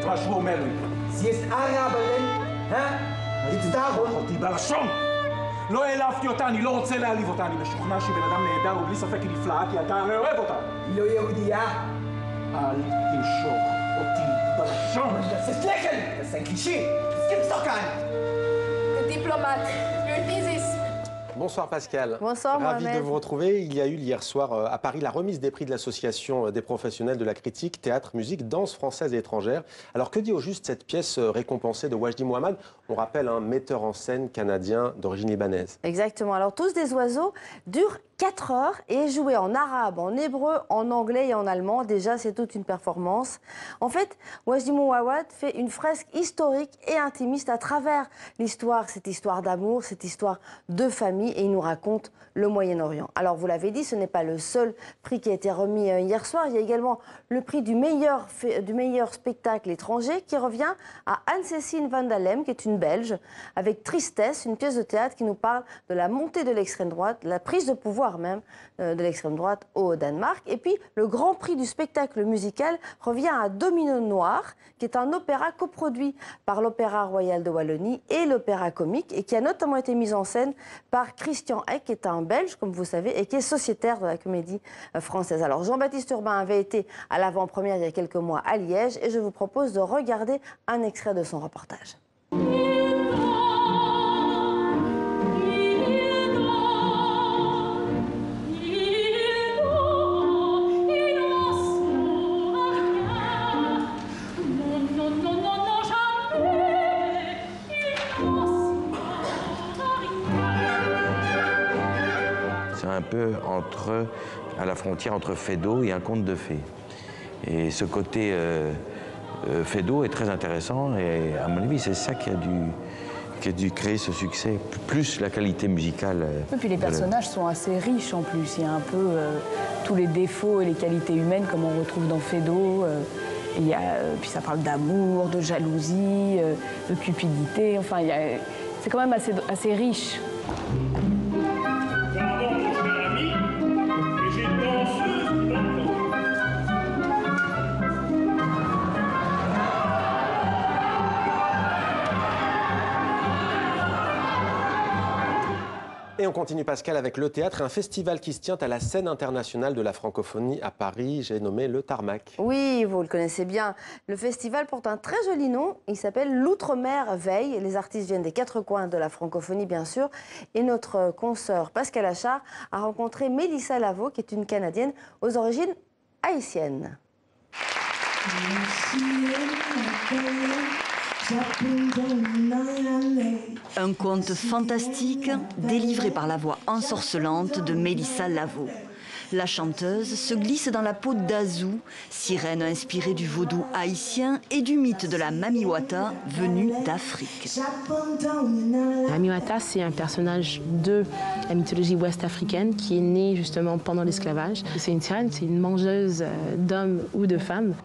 חשבו מרי. Sie ist Araberin, geht's darum? אותי בלשון! לא העלבתי אותה, אני לא רוצה להעליב אותה, אני משוכנע שהיא בן אדם נהדר ובלי ספק היא נפלאה, כי אתה הרי אוהב אותה. היא לא יהודייה. אל תנשוך אותי בלשון! Das ist lächerlich, das ist ein Klischee. Das gibt's doch gar nicht. Der Diplomat, your thesis. Bonsoir Pascal. Bonsoir Ravi Mohamed. de vous retrouver. Il y a eu hier soir à Paris la remise des prix de l'association des professionnels de la critique, théâtre, musique, danse française et étrangère. Alors que dit au juste cette pièce récompensée de Wajdi Mouhamad? On rappelle un metteur en scène canadien d'origine libanaise. Exactement. Alors Tous des oiseaux dure 4 heures et est joué en arabe, en hébreu, en anglais et en allemand. Déjà, c'est toute une performance. En fait, Wajdi Mouhamad fait une fresque historique et intimiste à travers l'histoire, cette histoire d'amour, cette histoire de famille, et il nous raconte le Moyen-Orient. Alors, vous l'avez dit, ce n'est pas le seul prix qui a été remis hier soir. Il y a également le prix du meilleur spectacle étranger qui revient à Anne-Cécile Van Dalem, qui est une Belge, avec Tristesse, une pièce de théâtre qui nous parle de la montée de l'extrême droite, la prise de pouvoir même de l'extrême droite au Danemark. Et puis, le grand prix du spectacle musical revient à Domino Noir, qui est un opéra coproduit par l'Opéra Royal de Wallonie et l'Opéra Comique, et qui a notamment été mis en scène par Christian Eck, qui est un Belge, comme vous savez, et qui est sociétaire de la comédie française. Alors, Jean-Baptiste Urbain avait été à l'avant-première il y a quelques mois à Liège, et je vous propose de regarder un extrait de son reportage. Un peu à la frontière entre Feydeau et un conte de fées. Et ce côté Feydeau est très intéressant et à mon avis c'est ça qui a dû créer ce succès, plus la qualité musicale. Et puis les personnages sont assez riches en plus, il y a un peu tous les défauts et les qualités humaines comme on retrouve dans Feydeau. Puis ça parle d'amour, de jalousie, de cupidité, enfin c'est quand même assez riche. Et on continue Pascal avec le théâtre, un festival qui se tient à la scène internationale de la francophonie à Paris, j'ai nommé le Tarmac. Oui, vous le connaissez bien. Le festival porte un très joli nom, il s'appelle l'Outre-mer Veille. Les artistes viennent des 4 coins de la francophonie bien sûr. Et notre consoeur Pascal Achard a rencontré Mélissa Lavo, qui est une Canadienne aux origines haïtiennes. Un conte fantastique délivré par la voix ensorcelante de Mélissa Lavo. La chanteuse se glisse dans la peau d'Azou, sirène inspirée du vaudou haïtien et du mythe de la Mamiwata venue d'Afrique. La Mamiwata, c'est un personnage de la mythologie ouest-africaine qui est né justement pendant l'esclavage. C'est une sirène, c'est une mangeuse d'hommes ou de femmes.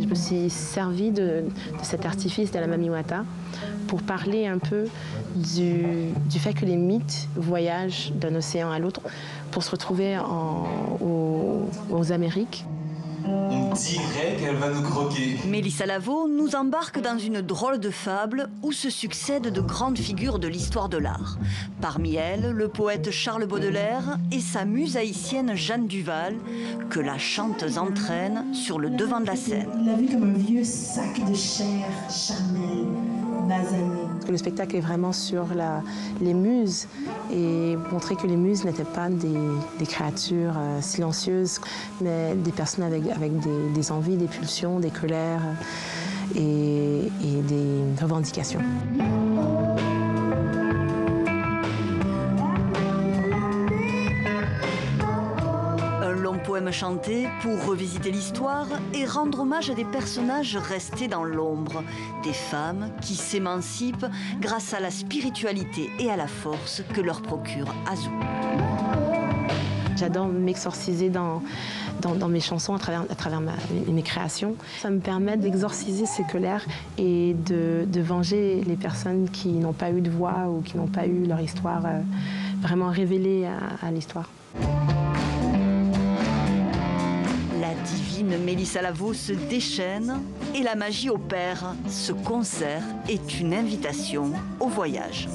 Je me suis servie de cet artifice de la Mamiwata pour parler un peu du fait que les mythes voyagent d'un océan à l'autre pour se retrouver aux Amériques. On dirait qu'elle va nous croquer. Mélissa Lavo nous embarque dans une drôle de fable où se succèdent de grandes figures de l'histoire de l'art. Parmi elles, le poète Charles Baudelaire et sa muse haïtienne Jeanne Duval, que la chanteuse entraîne sur le devant de la scène. Il l'a vu comme un vieux sac de chair charnel, basané. Le spectacle est vraiment sur les muses et montrer que les muses n'étaient pas des créatures silencieuses, mais des personnes avec des envies, des pulsions, des colères et des revendications. Poème chanté pour revisiter l'histoire et rendre hommage à des personnages restés dans l'ombre, des femmes qui s'émancipent grâce à la spiritualité et à la force que leur procure Azou. J'adore m'exorciser dans mes chansons, à travers mes créations. Ça me permet d'exorciser ces colères et de venger les personnes qui n'ont pas eu de voix ou qui n'ont pas eu leur histoire vraiment révélée à l'histoire. La divine Mélissa Lavo se déchaîne et la magie opère. Ce concert est une invitation au voyage.